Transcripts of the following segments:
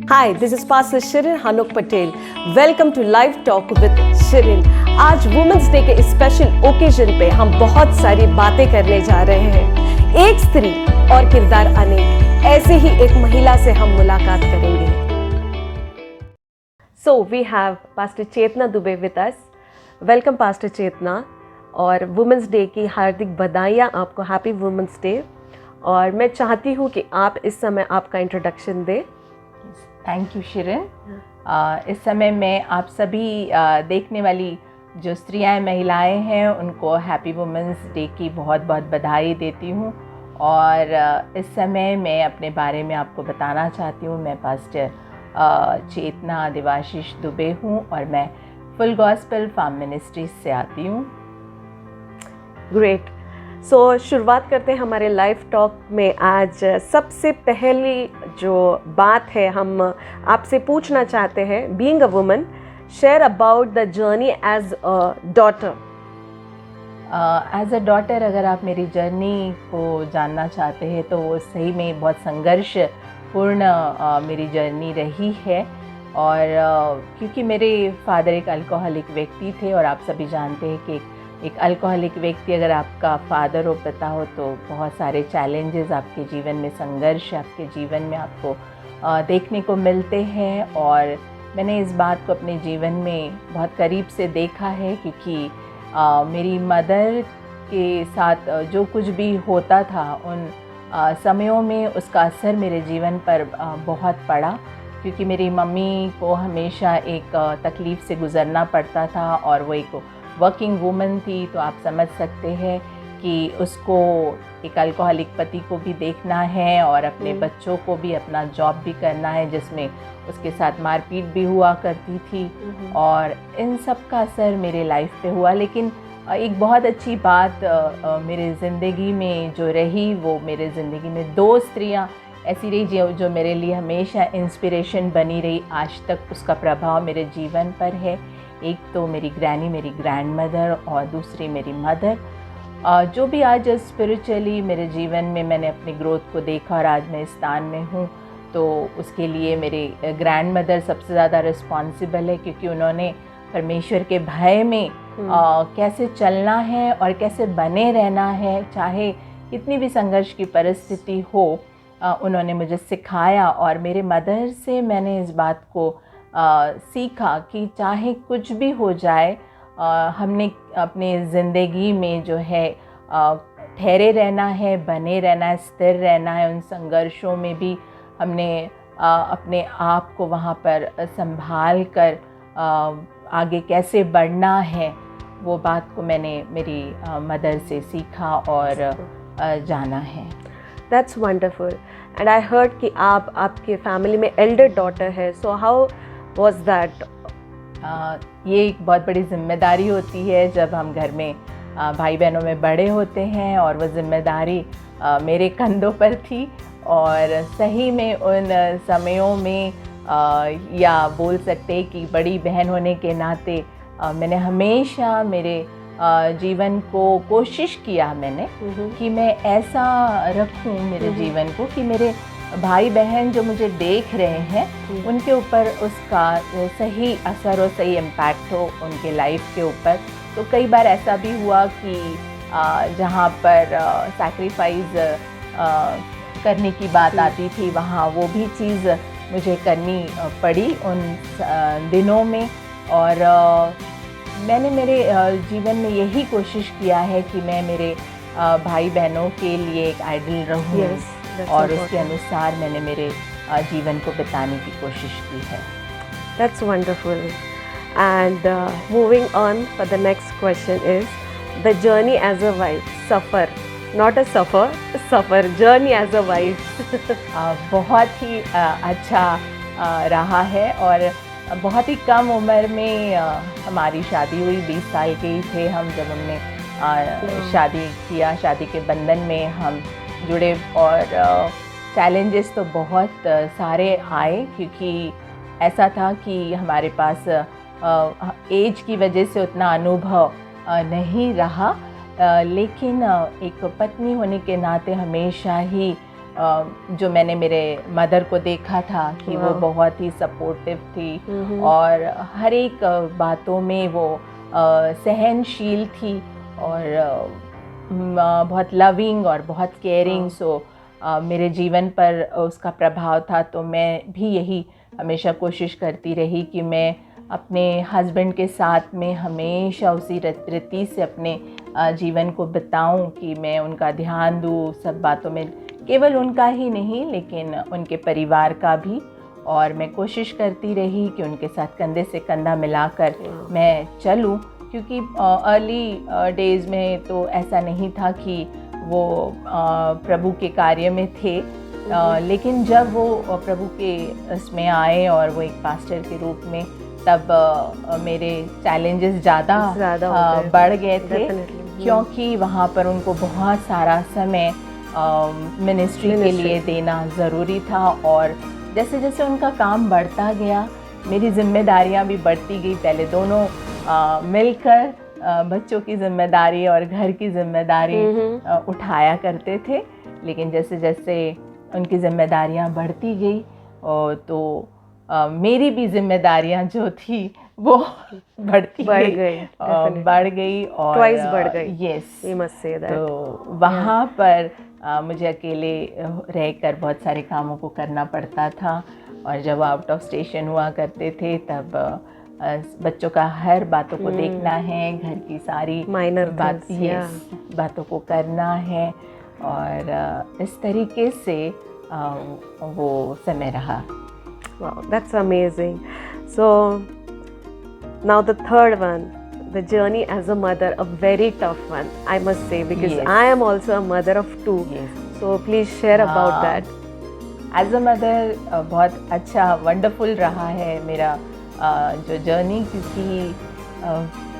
Hi, this is Pastor Shirin Hanuk Patel. Welcome to Live Talk with Shirin. आज women's day के special occasion पे हम बहुत सारी बातें करने जा रहे हैं। एक स्त्री और किरदार अनेक, ऐसे ही एक महिला से हम मुलाकात करेंगे। So we have Pastor Chetna Dubey with us. Welcome Pastor Chetna, और वुमेंस डे की हार्दिक बधाइयाँ आपको, हैप्पी वुमेंस डे। और मैं चाहती हूँ कि आप इस समय आपका इंट्रोडक्शन दें। Thank you Shirin. इस समय मैं आप सभी देखने वाली जो स्त्रियां महिलाएं हैं उनको हैप्पी वुमेंस डे की बहुत बहुत बधाई देती हूँ। और इस समय मैं अपने बारे में आपको बताना चाहती हूँ। मैं पास्टर चेतना देवाशीष दुबे हूँ और मैं फुल गॉस्पेल फार्म मिनिस्ट्रीज से आती हूँ। ग्रेट। सो शुरुआत करते हैं हमारे लाइव टॉक में। आज सबसे पहली जो बात है हम आपसे पूछना चाहते हैं, being a woman, share about the journey as a daughter. As a daughter अगर आप मेरी जर्नी को जानना चाहते हैं तो वो सही में बहुत संघर्षपूर्ण मेरी जर्नी रही है। और क्योंकि मेरे फादर एक अल्कोहलिक व्यक्ति थे, और आप सभी जानते हैं कि एक अल्कोहलिक व्यक्ति अगर आपका फादर हो, पिता हो, तो बहुत सारे चैलेंजेस आपके जीवन में, संघर्ष आपके जीवन में आपको देखने को मिलते हैं। और मैंने इस बात को अपने जीवन में बहुत करीब से देखा है, क्योंकि मेरी मदर के साथ जो कुछ भी होता था उन समयों में उसका असर मेरे जीवन पर बहुत पड़ा। क्योंकि मेरी मम्मी को हमेशा एक तकलीफ़ से गुज़रना पड़ता था, और वो एक वर्किंग वुमन थी, तो आप समझ सकते हैं कि उसको एक अल्कोहलिक पति को भी देखना है और अपने बच्चों को भी, अपना जॉब भी करना है, जिसमें उसके साथ मारपीट भी हुआ करती थी। और इन सब का असर मेरे लाइफ पे हुआ। लेकिन एक बहुत अच्छी बात मेरे ज़िंदगी में जो रही, वो मेरे ज़िंदगी में दो स्त्रियां ऐसी रही जो मेरे लिए हमेशा इंस्पिरेशन बनी रही। आज तक उसका प्रभाव मेरे जीवन पर है। एक तो मेरी ग्रैनी, मेरी ग्रैंड मदर, और दूसरी मेरी मदर। जो भी आज स्पिरिचुअली मेरे जीवन में मैंने अपनी ग्रोथ को देखा और आज मैं इस स्थान में हूँ, तो उसके लिए मेरे ग्रैंड मदर सबसे ज़्यादा रिस्पॉन्सिबल है, क्योंकि उन्होंने परमेश्वर के भय में कैसे चलना है और कैसे बने रहना है, चाहे कितनी भी संघर्ष की परिस्थिति हो, उन्होंने मुझे सिखाया। और मेरे मदर से मैंने इस बात को सीखा कि चाहे कुछ भी हो जाए, हमने अपने ज़िंदगी में जो है ठहरे रहना है, बने रहना है, स्थिर रहना है। उन संघर्षों में भी हमने अपने आप को वहाँ पर संभाल कर आगे कैसे बढ़ना है, वो बात को मैंने मेरी मदर से सीखा और जाना है। That's wonderful. And I heard कि आप आपके फैमिली में एल्डर डॉटर है। So how was that? ये एक बहुत बड़ी जिम्मेदारी होती है जब हम घर में भाई बहनों में बड़े होते हैं, और वह जिम्मेदारी मेरे कंधों पर थी। और सही में उन समयों में या बोल सकते कि बड़ी बहन होने के नाते मैंने हमेशा मेरे जीवन को कोशिश किया मैंने कि मैं ऐसा रखूं मेरे जीवन को कि मेरे भाई बहन जो मुझे देख रहे हैं उनके ऊपर उसका सही असर और सही इम्पैक्ट हो उनके लाइफ के ऊपर। तो कई बार ऐसा भी हुआ कि जहाँ पर सैक्रिफाइस करने की बात आती थी, वहाँ वो भी चीज़ मुझे करनी पड़ी उन दिनों में। और मैंने मेरे जीवन में यही कोशिश किया है कि मैं मेरे भाई बहनों के लिए एक आइडल रहूं, और उसके अनुसार मैंने मेरे जीवन को बिताने की कोशिश की है। That's wonderful. And moving on for the next question is the journey as a wife. Suffer, not a suffer, suffer. Journey as a wife. बहुत ही अच्छा रहा है, और बहुत ही कम उम्र में हमारी शादी हुई। 20 साल के ही थे हम जब हमने शादी किया। शादी के बंधन में हम जुड़े, और चैलेंजेस तो बहुत सारे आए, क्योंकि ऐसा था कि हमारे पास एज की वजह से उतना अनुभव नहीं रहा। लेकिन एक पत्नी होने के नाते हमेशा ही जो मैंने मेरे मदर को देखा था कि वो बहुत ही सपोर्टिव थी और हर एक बातों में वो सहनशील थी और बहुत लविंग और बहुत केयरिंग। सो मेरे जीवन पर उसका प्रभाव था। तो मैं भी यही हमेशा कोशिश करती रही कि मैं अपने हस्बैंड के साथ में हमेशा उसी रीति से अपने जीवन को बिताऊं कि मैं उनका ध्यान दूं सब बातों में, केवल उनका ही नहीं लेकिन उनके परिवार का भी। और मैं कोशिश करती रही कि उनके साथ कंधे से कंधा मिलाकर मैं चलूं, क्योंकि अर्ली डेज़ में तो ऐसा नहीं था कि वो प्रभु के कार्य में थे, लेकिन जब वो प्रभु के इसमें आए और वो एक पास्टर के रूप में, तब मेरे चैलेंजेस ज़्यादा बढ़ गए थे, क्योंकि वहाँ पर उनको बहुत सारा समय मिनिस्ट्री के लिए देना ज़रूरी था। और जैसे जैसे उनका काम बढ़ता गया मेरी जिम्मेदारियाँ भी बढ़ती गई। पहले दोनों मिलकर बच्चों की जिम्मेदारी और घर की जिम्मेदारी उठाया करते थे, लेकिन जैसे जैसे उनकी जिम्मेदारियां बढ़ती गई तो मेरी भी जिम्मेदारियां जो थी वो बढ़ गई और ट्वाइस बढ़ गई। Yes, we must say that. तो वहाँ पर मुझे अकेले रहकर बहुत सारे कामों को करना पड़ता था। और जब आउट ऑफ स्टेशन हुआ करते थे तब बच्चों का हर बातों को देखना है, घर की सारी माइनर बातों को करना है, और इस तरीके से वो समय रहा। Wow, that's amazing. So now the third one, the journey as a mother, a very tough one, I must say, because Yes. I am also a mother of two. Yes. So please share about that. As a mother बहुत अच्छा wonderful रहा है मेरा जो journey, क्योंकि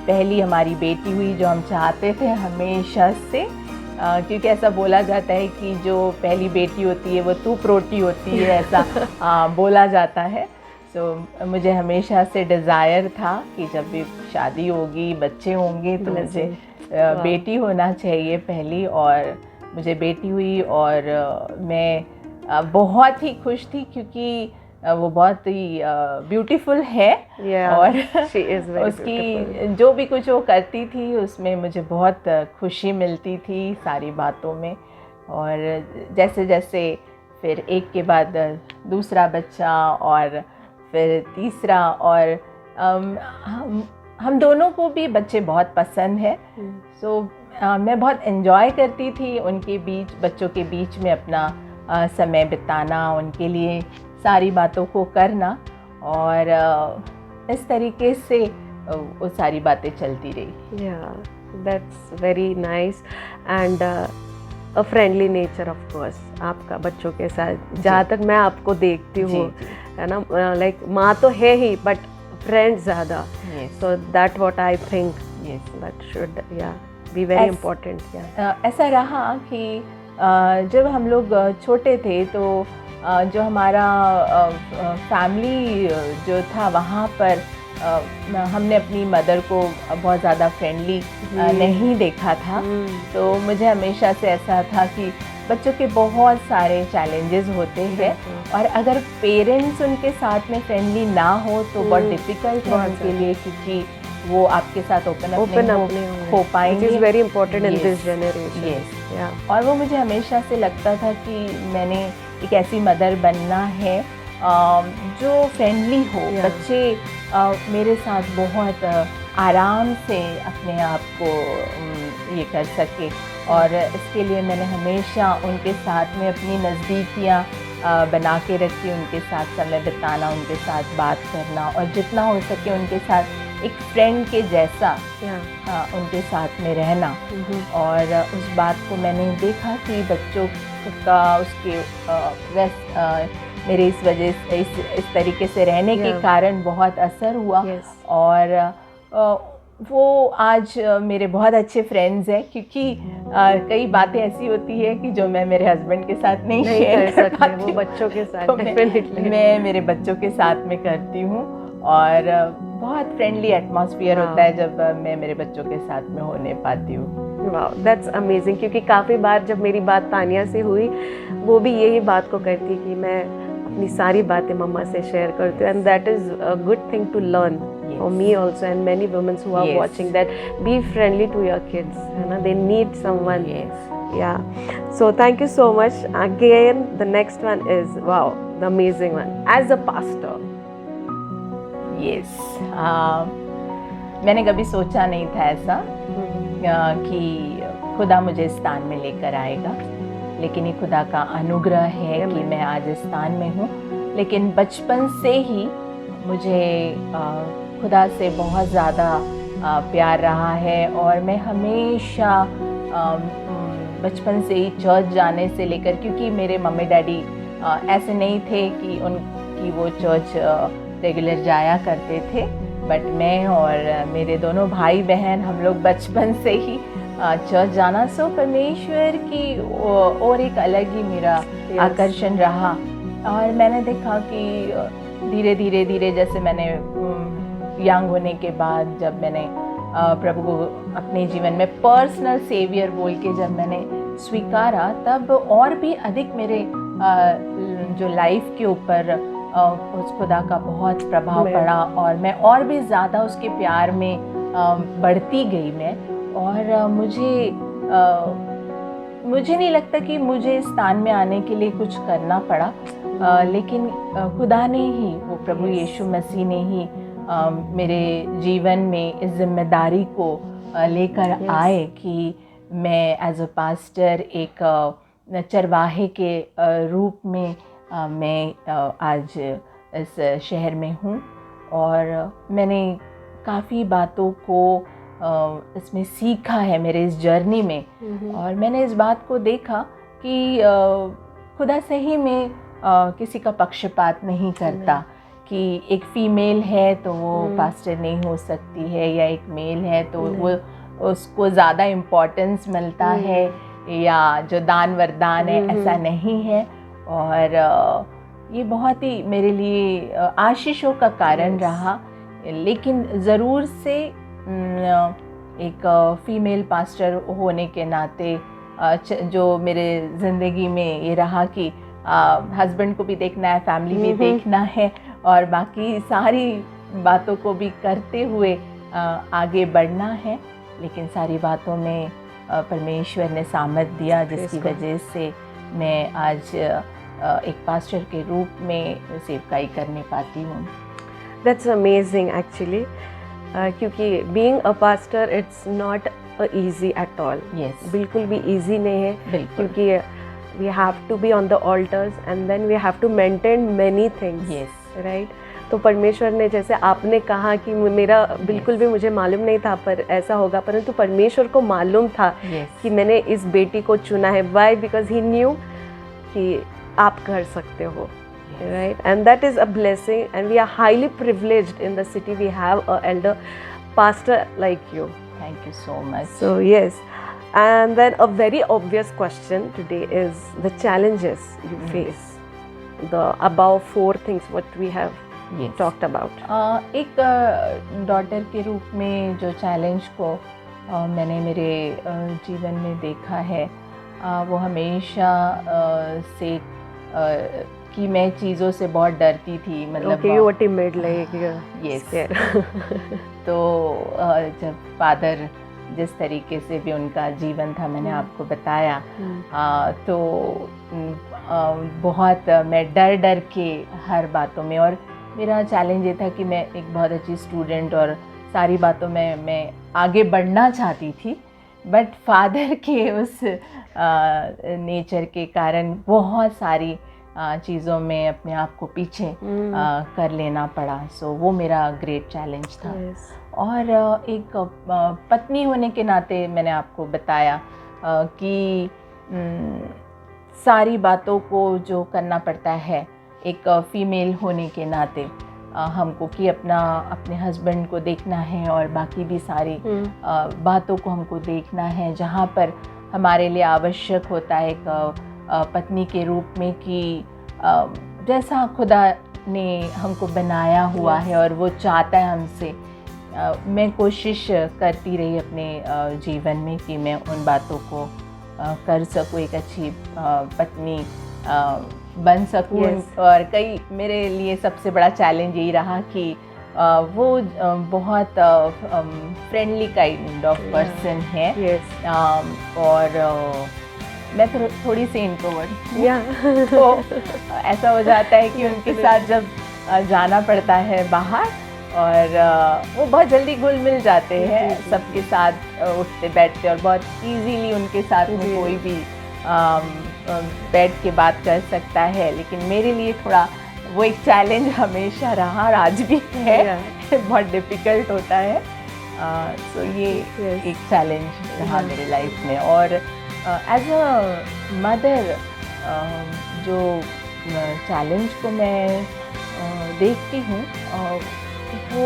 पहली हमारी बेटी हुई जो हम चाहते थे हमेशा से, क्योंकि ऐसा बोला जाता है कि जो पहली बेटी होती है वो तूप रोटी होती है, ऐसा बोला जाता है। सो मुझे हमेशा से डिज़ायर था कि जब भी शादी होगी, बच्चे होंगे, तो मुझे बेटी होना चाहिए पहली, और मुझे बेटी हुई। और मैं बहुत ही खुश थी क्योंकि वो बहुत ही ब्यूटीफुल है। और she is very उसकी beautiful. जो भी कुछ वो करती थी उसमें मुझे बहुत खुशी मिलती थी सारी बातों में। और जैसे जैसे फिर एक के बाद दूसरा बच्चा और फिर तीसरा, और हम दोनों को भी बच्चे बहुत पसंद है। सो मैं बहुत एंजॉय करती थी उनके बीच, बच्चों के बीच में अपना समय बिताना, उनके लिए सारी बातों को करना, और इस तरीके से वो सारी बातें चलती रही। Yeah, that's very nice and a friendly nature of course आपका बच्चों के साथ। जहाँ तक मैं आपको देखती हूँ, है ना, लाइक माँ तो है ही बट फ्रेंड्स ज़्यादा। So that what I think that should be very important. ऐसा रहा कि जब हम लोग छोटे थे तो जो हमारा फैमिली जो था वहाँ पर हमने अपनी मदर को बहुत ज़्यादा फ्रेंडली नहीं देखा था। तो मुझे हमेशा से ऐसा था कि बच्चों के बहुत सारे चैलेंजेस होते हैं, और अगर पेरेंट्स उनके साथ में फ्रेंडली ना हो तो बहुत डिफ़िकल्ट है उनके लिए, क्योंकि वो आपके साथ ओपन अप हो पाएंगे। It is very important in this generation. Yes, और वो मुझे हमेशा से लगता था कि मैंने एक ऐसी मदर बनना है जो फ्रेंडली हो, बच्चे मेरे साथ बहुत आराम से अपने आप को ये कर सके। और इसके लिए मैंने हमेशा उनके साथ में अपनी नज़दीकियाँ बना के रखी, उनके साथ समय बिताना, उनके साथ बात करना, और जितना हो सके उनके साथ एक फ्रेंड के जैसा उनके साथ में रहना। और उस बात को मैंने देखा कि बच्चों का उसके मेरे इस वजह से इस तरीके से रहने के कारण बहुत असर हुआ। और वो आज मेरे बहुत अच्छे फ्रेंड्स हैं, क्योंकि कई बातें ऐसी होती है कि जो मैं मेरे हस्बैंड के साथ नहीं शेयर कर पाती, वो बच्चों के साथ तो मैं मेरे बच्चों के साथ में करती हूँ। और बहुत फ्रेंडली एटमॉस्फेयर होता है जब मैं मेरे बच्चों के साथ में होने पाती हूँ। वाह, दैट्स अमेजिंग। क्योंकि काफ़ी बार जब मेरी बात तानिया से हुई, वो भी यही बात को करती कि मैं अपनी सारी बातें मम्मा से शेयर करती हूँ, and that is a good thing to learn for me also, and many women who are watching, that be friendly to your kids, you know, they need someone. Yeah, so thank you so much again. The next one is, wow, the amazing one, as a pastor. मैंने कभी सोचा नहीं था ऐसा कि खुदा मुझे इस स्थान में लेकर आएगा, लेकिन ये खुदा का अनुग्रह है कि मैं आज इस स्थान में हूँ। लेकिन बचपन से ही मुझे खुदा से बहुत ज़्यादा प्यार रहा है, और मैं हमेशा बचपन से ही चर्च जाने से लेकर, क्योंकि मेरे मम्मी डैडी ऐसे नहीं थे कि वो चर्च रेगुलर जाया करते थे, बट मैं और मेरे दोनों भाई बहन हम लोग बचपन से ही चर्च जाना, सो परमेश्वर की और एक अलग ही मेरा आकर्षण रहा। और मैंने देखा कि धीरे धीरे जैसे मैंने यंग होने के बाद जब मैंने प्रभु को अपने जीवन में पर्सनल सेवियर बोल के जब मैंने स्वीकारा, तब और भी अधिक मेरे जो लाइफ के ऊपर उस खुदा का बहुत प्रभाव पड़ा, और मैं और भी ज़्यादा उसके प्यार में बढ़ती गई मैं। और मुझे नहीं लगता कि मुझे इस स्थान में आने के लिए कुछ करना पड़ा, लेकिन खुदा ने ही, वो प्रभु यीशु मसीह ने ही मेरे जीवन में इस जिम्मेदारी को लेकर आए कि मैं एज अ पास्टर एक चरवाहे के रूप में मैं आज इस शहर में हूँ, और मैंने काफ़ी बातों को इसमें सीखा है मेरे इस जर्नी में। और मैंने इस बात को देखा कि खुदा सही में किसी का पक्षपात नहीं करता, कि एक फ़ीमेल है तो वो पास्टर नहीं हो सकती है, या एक मेल है तो वो उसको ज़्यादा इम्पोर्टेंस मिलता है, या जो दान वरदान है, ऐसा नहीं है। और ये बहुत ही मेरे लिए आशीषों का कारण रहा। लेकिन ज़रूर से एक फ़ीमेल पास्टर होने के नाते जो मेरे ज़िंदगी में ये रहा कि हस्बैंड को भी देखना है, फैमिली भी देखना है, और बाकी सारी बातों को भी करते हुए आगे बढ़ना है। लेकिन सारी बातों में परमेश्वर ने सामर्थ दिया, जिसकी वजह से मैं आज एक पास्टर के रूप में सेवकाई करने पाती हूँ। That's amazing actually, क्योंकि being a pastor it's not easy at all. Yes. बिल्कुल भी easy नहीं है, क्योंकि we have to be on the altars and then we have to maintain many things. Yes. Right? तो परमेश्वर ने, जैसे आपने कहा कि मेरा बिल्कुल भी मुझे मालूम नहीं था पर ऐसा होगा, परंतु परमेश्वर को मालूम था कि मैंने इस बेटी को चुना है। Why? Because he knew कि आप कर सकते हो, right? And that is a blessing, and we are highly privileged in the city. We have a elder pastor like you. Thank you so much. So yes, and then a very obvious question today is the challenges you face. The above 4 things what we have talked about. एक daughter के रूप में जो challenge को मैंने मेरे जीवन में देखा है, वो हमेशा से कि मैं चीज़ों से बहुत डरती थी, मतलब you were timid like yes. तो जब फादर जिस तरीके से भी उनका जीवन था, मैंने आपको बताया, तो बहुत मैं डर के हर बातों में, और मेरा चैलेंज ये था कि मैं एक बहुत अच्छी स्टूडेंट और सारी बातों में मैं आगे बढ़ना चाहती थी, बट फादर के उस नेचर के कारण बहुत सारी चीज़ों में अपने आप को पीछे कर लेना पड़ा। सो वो मेरा ग्रेट चैलेंज था। और एक पत्नी होने के नाते मैंने आपको बताया कि सारी बातों को जो करना पड़ता है एक फ़ीमेल होने के नाते हमको, कि अपने हस्बैंड को देखना है और बाकी भी सारी बातों को हमको देखना है, जहाँ पर हमारे लिए आवश्यक होता है एक पत्नी के रूप में कि जैसा खुदा ने हमको बनाया हुआ है और वो चाहता है हमसे। मैं कोशिश करती रही अपने जीवन में कि मैं उन बातों को कर सकूँ, एक अच्छी पत्नी बन सकूँ। Yes. और कई मेरे लिए सबसे बड़ा चैलेंज यही रहा कि वो बहुत फ्रेंडली काइंड ऑफ पर्सन है। Yes. और मैं थोड़ी सी इंट्रोवर्ट हूँ। Yeah. तो ऐसा हो जाता है कि उनके साथ जब जाना पड़ता है बाहर, और वो बहुत जल्दी घुल मिल जाते हैं जी। सबके साथ, उठते बैठते, और बहुत इजीली उनके साथ में जी। कोई भी बैठ के बात कर सकता है। लेकिन मेरे लिए थोड़ा वो एक चैलेंज हमेशा रहा और आज भी है। बहुत डिफ़िकल्ट होता है। सो ये Yes. एक चैलेंज रहा मेरे लाइफ में। और एज अ मदर जो चैलेंज को मैं देखती हूँ वो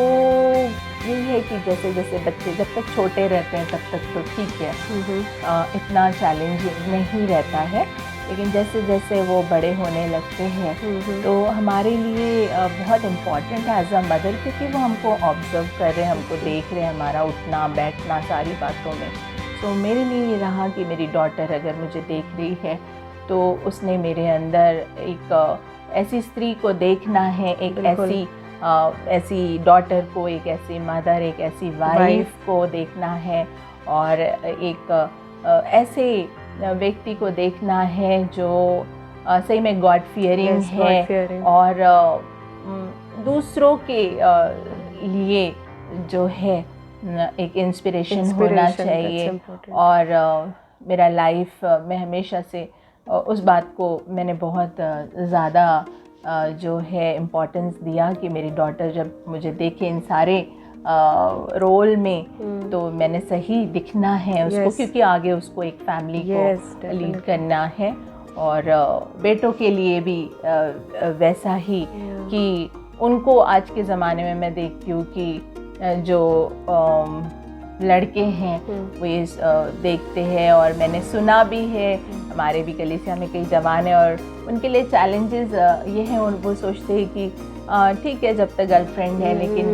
यही है कि जैसे जैसे बच्चे जब तक छोटे रहते हैं तब तक तो ठीक है, इतना चैलेंज नहीं रहता है। लेकिन जैसे जैसे वो बड़े होने लगते हैं तो हमारे लिए बहुत इम्पॉर्टेंट है एज अ मदर, क्योंकि वो हमको ऑब्जर्व कर रहे हैं, हमको देख रहे हैं, हमारा उठना बैठना सारी बातों में। तो मेरे लिए ये रहा कि मेरी डॉटर अगर मुझे देख रही है तो उसने मेरे अंदर एक ऐसी स्त्री को देखना है, एक ऐसी डॉटर को, एक ऐसी मदर, एक ऐसी वाइफ को देखना है, और एक ऐसे व्यक्ति को देखना है जो सही में गॉड फियरिंग है, और दूसरों के लिए जो है एक इंस्पिरेशन होना चाहिए। और मेरा लाइफ में हमेशा से उस बात को मैंने बहुत ज़्यादा जो है इम्पोर्टेंस दिया कि मेरी डॉटर जब मुझे देखे इन सारे रोल में तो मैंने सही दिखना है उसको, क्योंकि आगे उसको एक फैमिली को लीड करना है। और बेटों के लिए भी वैसा ही कि उनको आज के ज़माने में मैं देखती हूँ कि जो लड़के हैं वो ये देखते हैं, और मैंने सुना भी है, हमारे भी कलीसिया में कई जवान हैं और उनके लिए चैलेंजेस ये हैं, और वो सोचते हैं कि ठीक है जब तक गर्लफ्रेंड है, लेकिन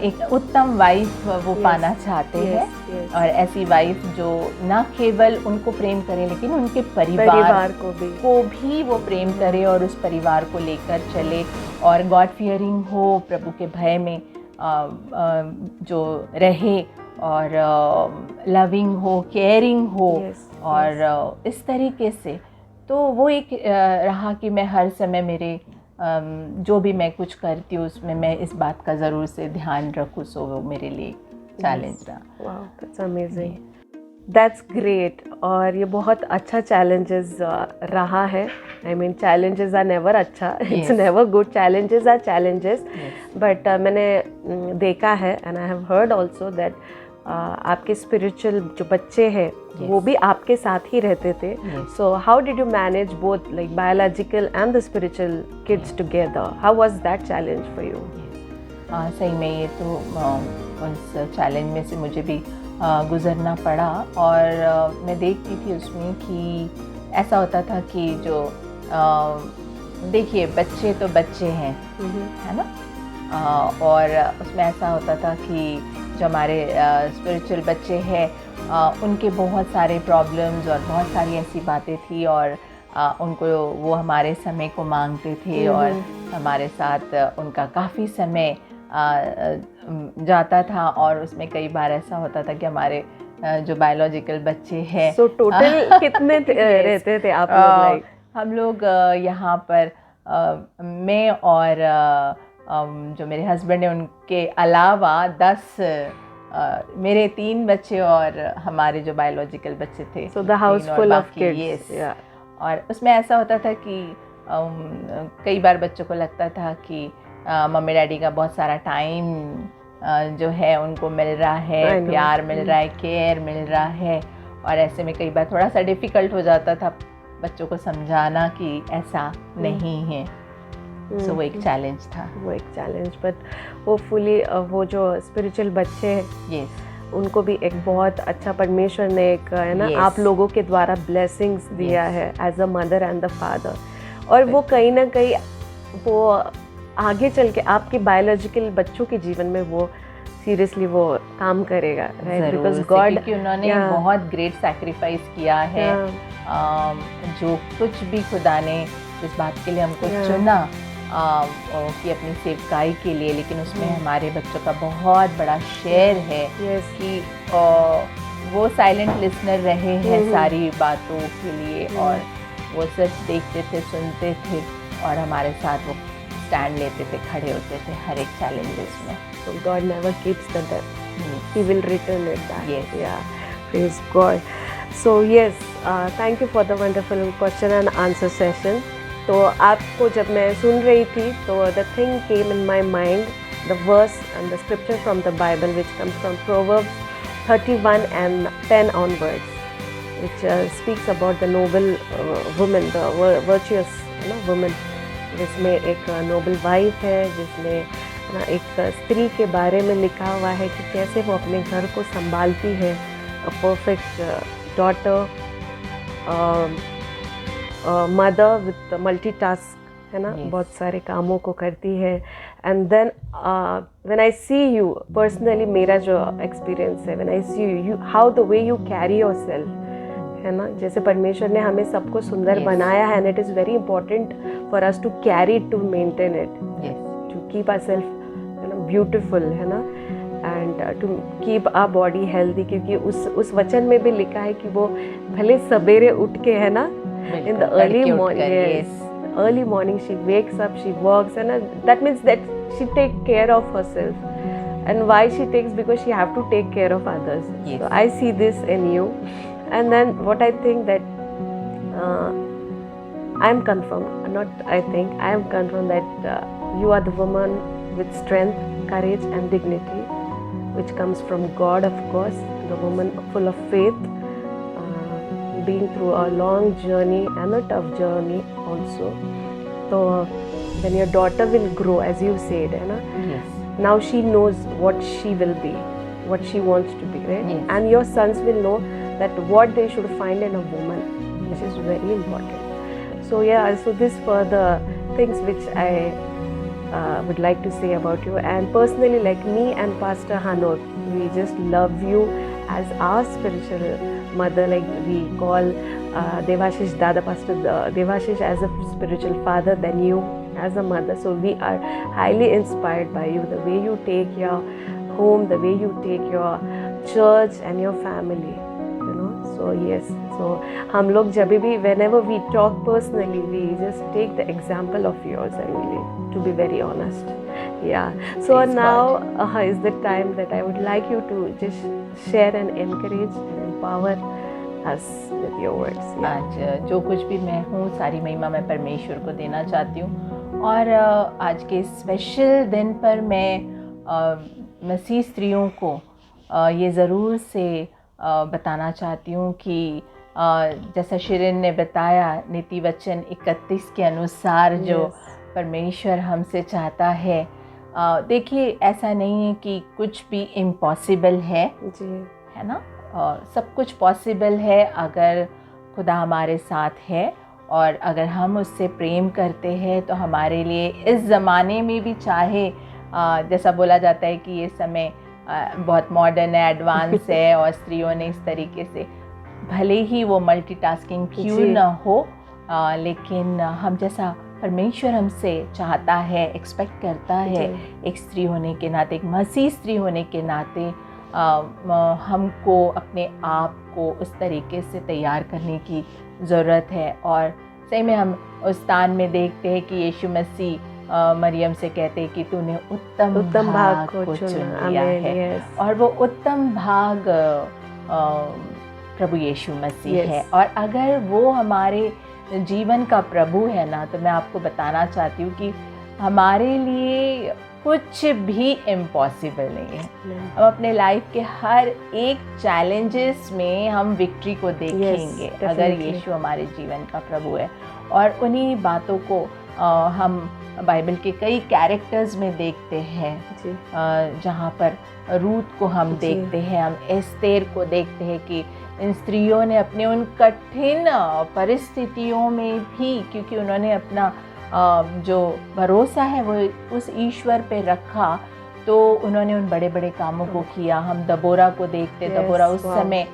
एक उत्तम वाइफ वो पाना चाहते हैं। और ऐसी वाइफ जो ना केवल उनको प्रेम करे लेकिन उनके परिवार को भी वो प्रेम करे और उस परिवार को लेकर चले, और गॉड फियरिंग हो, प्रभु के भय में जो रहे, और लविंग हो, केयरिंग हो, और इस तरीके से। तो वो एक रहा कि मैं हर समय मेरे जो भी मैं कुछ करती हूँ उसमें मैं इस बात का ज़रूर से ध्यान रखूँ। सो वो मेरे लिए चैलेंज रहा। Wow, that's amazing, that's great. और ये बहुत अच्छा चैलेंजेस रहा है। I mean challenges are never अच्छा, it's never good, challenges are challenges. But मैंने देखा है and I have heard also that आपके स्पिरिचुअल जो बच्चे हैं वो भी आपके साथ ही रहते थे। So how did you manage both like biological and the spiritual kids together? How was that challenge for you? सही में ये तो उस चैलेंज में से मुझे भी गुज़रना पड़ा। और मैं देखती थी उसमें कि ऐसा होता था कि जो देखिए बच्चे तो बच्चे हैं, है ना, और उसमें ऐसा होता था कि जो हमारे स्पिरिचुअल बच्चे हैं उनके बहुत सारे प्रॉब्लम्स और बहुत सारी ऐसी बातें थी, और उनको वो हमारे समय को मांगते थे, और हमारे साथ उनका काफ़ी समय जाता था। और उसमें कई बार ऐसा होता था कि हमारे जो बायोलॉजिकल बच्चे हैं, सो टोटल कितने रहते थे आप लोग? हम लोग यहाँ पर मैं और जो मेरे हस्बैंड हैं उनके अलावा 10 मेरे 3 बच्चे और हमारे जो बायोलॉजिकल बच्चे थे। So the house full of kids. और उसमें ऐसा होता था कि कई बार बच्चों को लगता था कि मम्मी डैडी का बहुत सारा टाइम जो है उनको मिल रहा है, प्यार मिल रहा है, केयर मिल रहा है, और ऐसे में कई बार थोड़ा सा डिफ़िकल्ट हो जाता था बच्चों को समझाना कि ऐसा नहीं है। सो वो एक चैलेंज था। वो एक चैलेंज, बट होपफुली वो जो स्पिरिचुअल बच्चे हैं उनको भी एक बहुत अच्छा परमेश्वर ने एक है ना आप लोगों के द्वारा ब्लेसिंग्स दिया है as a mother and the father. और वो कहीं ना कहीं वो आगे चल के आपके बायोलॉजिकल बच्चों के जीवन में वो सीरियसली वो काम करेगा, राइट? बिकॉज गॉड, क्योंकि उन्होंने बहुत ग्रेट सैक्रिफाइस किया है। जो कुछ भी खुदा ने इस बात के लिए हमको चुना कि अपनी सेवकाई के लिए, लेकिन उसमें हमारे बच्चों का बहुत बड़ा शेयर है कि वो साइलेंट लिसनर रहे हैं सारी बातों के लिए, और वो सिर्फ देखते थे, सुनते थे, और हमारे साथ वो स्टैंड लेते थे, खड़े होते थे हर एक चैलेंजेस में। So God never keeps the debt. He will return it back. Yes. Yeah. Praise God. So yes, thank you for the wonderful question and answer session. तो आपको जब मैं सुन रही थी तो the thing came in my mind, the verse and the scripture from the Bible which comes from Proverbs 31 and 10 onwards, which speaks about the noble woman, the virtuous woman, जिसमें एक Nobel wife है, जिसमें ना एक स्त्री के बारे में लिखा हुआ है कि कैसे वो अपने घर को संभालती है, a perfect daughter, mother with multitask, है ना, बहुत सारे कामों को करती है। And then when I see you personally, मेरा जो एक्सपीरियंस है, when I see you how the way you carry yourself, है ना, जैसे परमेश्वर ने हमें सबको सुंदर बनाया है, and it is very important for us to carry, to maintain it, to keep our self beautiful, है ना, and to keep our body healthy, क्योंकि उस वचन में भी लिखा है कि वो भले सवेरे उठ के, है ना, in the early morning she wakes up, she works, है ना, that means that she take care of herself, and why she takes, because she have to take care of others. So I see this in you, and then what I think that I am confirmed, not I think, I am confirmed that you are the woman with strength, courage and dignity, which comes from God, of course, the woman full of faith, being through a long journey and a tough journey also. So when your daughter will grow, as you said, you know, now she knows what she will be, what she wants to be, right? And your sons will know that what they should find in a woman, which is very important. So yeah, so this were the things which I would like to say about you. And personally, like me and Pastor Hanok, we just love you as our spiritual mother. Like we call Devashish Dada, Pastor Devashish, as a spiritual father, then you as a mother. So we are highly inspired by you, the way you take your home, the way you take your church and your family. So yes, so हम लोग जब भी, whenever we talk personally, we just take the example of yours, really, to be very honest. Yeah. So Praise now is the time that I would like you to just share and encourage and empower us with your words. Yeah. आज जो कुछ भी मैं हूँ, सारी महिमा मैं परमेश्वर को देना चाहती हूँ, और आज के स्पेशल दिन पर मैं मसीह स्त्रियों को ये ज़रूर से बताना चाहती हूँ कि जैसा शिरिन ने बताया, नीति वचन 31 के अनुसार जो परमेश्वर हमसे चाहता है, देखिए ऐसा नहीं है कि कुछ भी इम्पॉसिबल है जी, है ना, सब कुछ पॉसिबल है अगर खुदा हमारे साथ है, और अगर हम उससे प्रेम करते हैं तो हमारे लिए इस ज़माने में भी, चाहे जैसा बोला जाता है कि ये समय बहुत मॉडर्न है, एडवांस है, और स्त्रियों ने इस तरीके से, भले ही वो मल्टीटास्किंग क्यों न हो, लेकिन हम जैसा परमेश्वर हमसे चाहता है, एक्सपेक्ट करता है, एक स्त्री होने के नाते, एक मसीह स्त्री होने के नाते, हमको अपने आप को उस तरीके से तैयार करने की ज़रूरत है। और सही में हम उस स्थान में देखते हैं कि यीशु मसीह मरियम से कहते हैं कि तूने उत्तम भाग को चुन लिया है, और वो उत्तम भाग प्रभु यीशु मसीह है। और अगर वो हमारे जीवन का प्रभु है ना, तो मैं आपको बताना चाहती हूँ कि हमारे लिए कुछ भी इम्पॉसिबल नहीं है। हम अपने लाइफ के हर एक चैलेंजेस में हम विक्ट्री को देखेंगे अगर यीशु हमारे जीवन का प्रभु है। और उन्हीं बातों को हम बाइबल के कई कैरेक्टर्स में देखते हैं, जहाँ पर रूत को हम देखते हैं, हम एस्तेर को देखते हैं कि इन स्त्रियों ने अपने उन कठिन परिस्थितियों में भी, क्योंकि उन्होंने अपना जो भरोसा है वो उस ईश्वर पे रखा, तो उन्होंने उन बड़े बड़े कामों को किया। हम दबोरा को देखते, दबोरा उस समय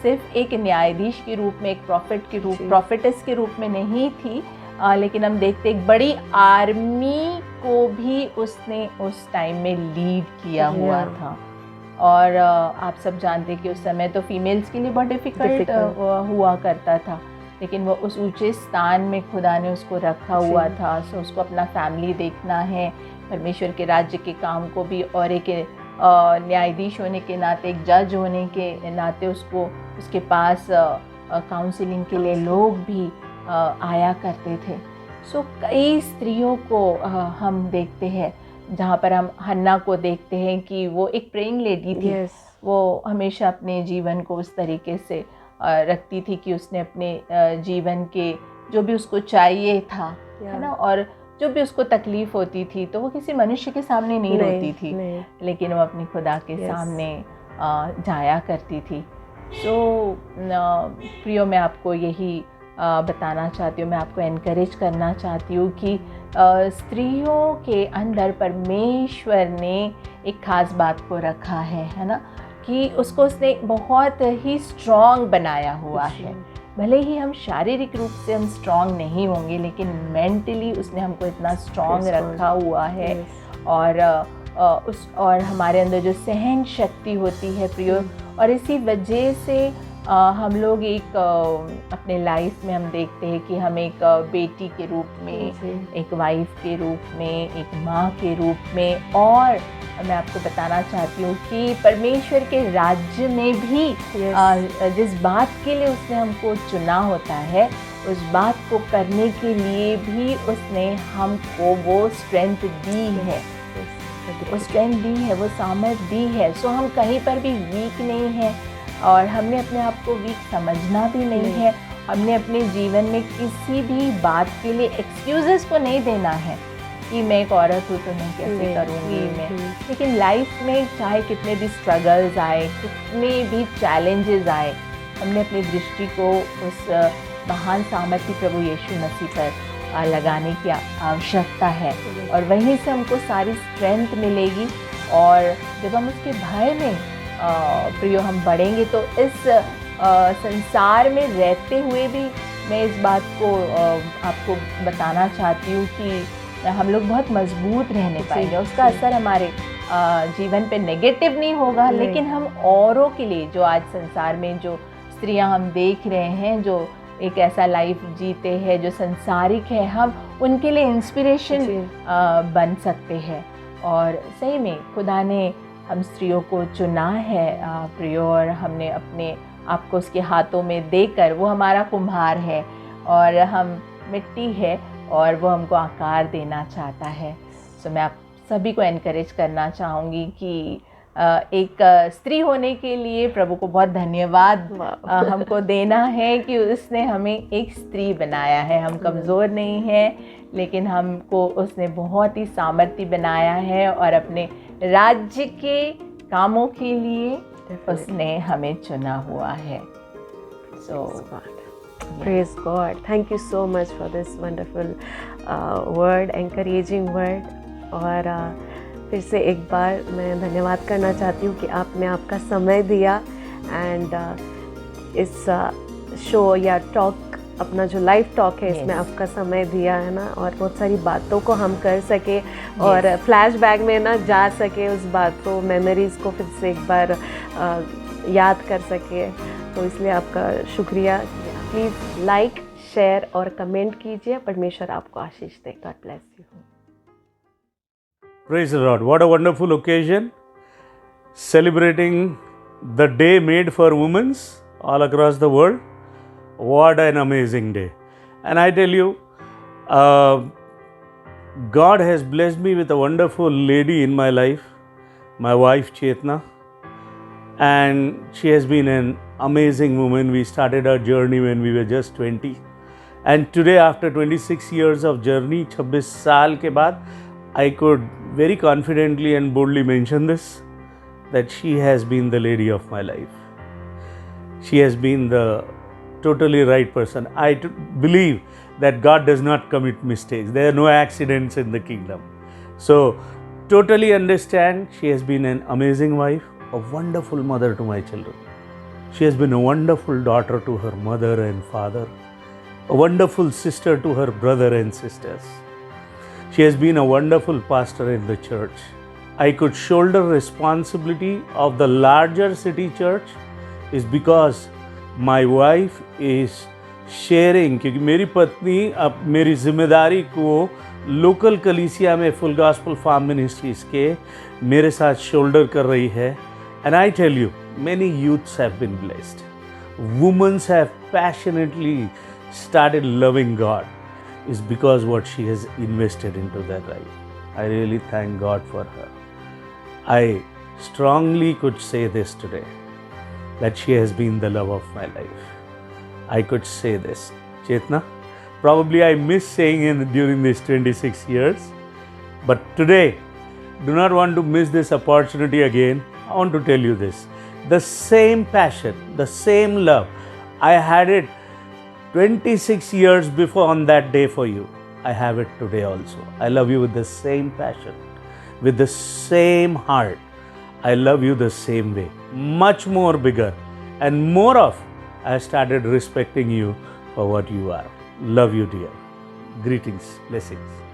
सिर्फ एक न्यायाधीश के रूप में, एक प्रॉफिटेस के रूप में नहीं थी, लेकिन हम देखते एक बड़ी आर्मी को भी उसने उस टाइम में लीड किया हुआ था। और आप सब जानते कि उस समय तो फीमेल्स के लिए बहुत डिफ़िकल्ट हुआ करता था, लेकिन वो उस ऊंचे स्थान में खुदा ने उसको रखा हुआ था। सो उसको अपना फैमिली देखना है, परमेश्वर के राज्य के काम को भी, और एक न्यायाधीश होने के नाते, एक जज होने के नाते उसको उसके पास काउंसलिंग के लिए लोग भी आया करते थे। सो कई स्त्रियों को हम देखते हैं, जहाँ पर हम हन्ना को देखते हैं कि वो एक प्रेइंग लेडी थी। वो हमेशा अपने जीवन को उस तरीके से रखती थी कि उसने अपने जीवन के जो भी उसको चाहिए था, है ना, और जो भी उसको तकलीफ़ होती थी तो वो किसी मनुष्य के सामने नहीं रोती थी, लेकिन वो अपनी खुदा के सामने जाया करती थी। सो प्रियो, मैं आपको यही बताना चाहती हूँ, मैं आपको एनकरेज करना चाहती हूँ कि स्त्रियों के अंदर परमेश्वर ने एक ख़ास बात को रखा है ना, कि उसको उसने बहुत ही स्ट्रॉन्ग बनाया हुआ है। भले ही हम शारीरिक रूप से हम स्ट्रॉन्ग नहीं होंगे, लेकिन मेंटली उसने हमको इतना स्ट्रॉन्ग रखा हुआ है। और हमारे अंदर जो सहन शक्ति होती है प्रियो, और इसी वजह से हम लोग एक अपने लाइफ में हम देखते हैं कि हम एक बेटी के रूप में, एक वाइफ के रूप में, एक माँ के रूप में, और मैं आपको बताना चाहती हूँ कि परमेश्वर के राज्य में भी जिस बात के लिए उसने हमको चुना होता है, उस बात को करने के लिए भी उसने हमको वो स्ट्रेंथ दी है, वो स्ट्रेंथ दी है, वो सामर्थ दी है। सो हम कहीं पर भी वीक नहीं हैं, और हमने अपने आप को वीक समझना भी नहीं है। हमने अपने जीवन में किसी भी बात के लिए एक्सक्यूज़ेस को नहीं देना है कि मैं एक औरत हूँ तो मैं कैसे करूँगी मैं। लेकिन लाइफ में चाहे कितने भी स्ट्रगल्स आए, कितने भी चैलेंजेस आए, हमने अपनी दृष्टि को उस महान सामर्थी प्रभु यीशु मसीह पर लगाने की आवश्यकता है, और वहीं से हमको सारी स्ट्रेंथ मिलेगी। और जब हम उसके भय में प्रियो हम बढ़ेंगे, तो इस संसार में रहते हुए भी मैं इस बात को आपको बताना चाहती हूँ कि हम लोग बहुत मजबूत रहने पाएंगे। उसका असर हमारे जीवन पे नेगेटिव नहीं होगा, लेकिन हम औरों के लिए, जो आज संसार में जो स्त्रियां हम देख रहे हैं, जो एक ऐसा लाइफ जीते हैं जो संसारिक है, हम उनके लिए इंस्पिरेशन बन सकते हैं। और सही में खुदा ने हम स्त्रियों को चुना है प्रियो, और हमने अपने आप को उसके हाथों में देकर, वो हमारा कुम्हार है और हम मिट्टी है, और वो हमको आकार देना चाहता है। सो मैं आप सभी को एनकरेज करना चाहूँगी कि एक स्त्री होने के लिए प्रभु को बहुत धन्यवाद हमको देना है कि उसने हमें एक स्त्री बनाया है। हम कमज़ोर नहीं हैं, लेकिन हमको उसने बहुत ही सामर्थी बनाया है, और अपने राज्य के कामों के लिए उसने हमें चुना हुआ है। सो Praise God. Thank you so much for this wonderful word, encouraging word. और फिर से एक बार मैं धन्यवाद करना चाहती हूँ कि आपने आपका समय दिया, एंड इस शो या टॉक, अपना जो लाइव टॉक है, इसमें आपका समय दिया है ना, और बहुत सारी बातों को हम कर सके, और फ्लैशबैक में ना जा सके, उस बात को, मेमोरीज़ को फिर से एक बार याद कर सके। तो इसलिए आपका शुक्रिया। प्लीज़ लाइक, शेयर और कमेंट कीजिए। परमेश्वर आपको आशीष दे। God bless you. Praise the Lord. What a wonderful occasion, celebrating the day made for women all across the world. What an amazing day. And I tell you, God has blessed me with a wonderful lady in my life, my wife Chetna, and she has been an amazing woman. We started our journey when we were just 20, and today after 26 years of journey, 26 साल के बाद, I could very confidently and boldly mention this, that she has been the lady of my life. She has been the totally right person. I believe that God does not commit mistakes. There are no accidents in the kingdom. So, totally understand, she has been an amazing wife, a wonderful mother to my children. She has been a wonderful daughter to her mother and father, a wonderful sister to her brother and sisters. She has been a wonderful pastor in the church. I could shoulder responsibility of the larger city church is because my wife is sharing, क्योंकि मेरी पत्नी अब मेरी जिम्मेदारी को local कलीसिया में full gospel farm ministries के मेरे साथ शोल्डर कर रही है. And I tell you, many youths have been blessed. Women have passionately started loving God. Is because what she has invested into their life. I really thank God for her. I strongly could say this today, that she has been the love of my life. I could say this. Chetna, probably I missed saying it during these 26 years, but today, do not want to miss this opportunity again. I want to tell you this. The same passion, the same love, I had it 26 years before on that day for you. I have it today also. I love you with the same passion, with the same heart. I love you the same way. Much more bigger and more of, I started respecting you for what you are. Love you, dear. Greetings, blessings.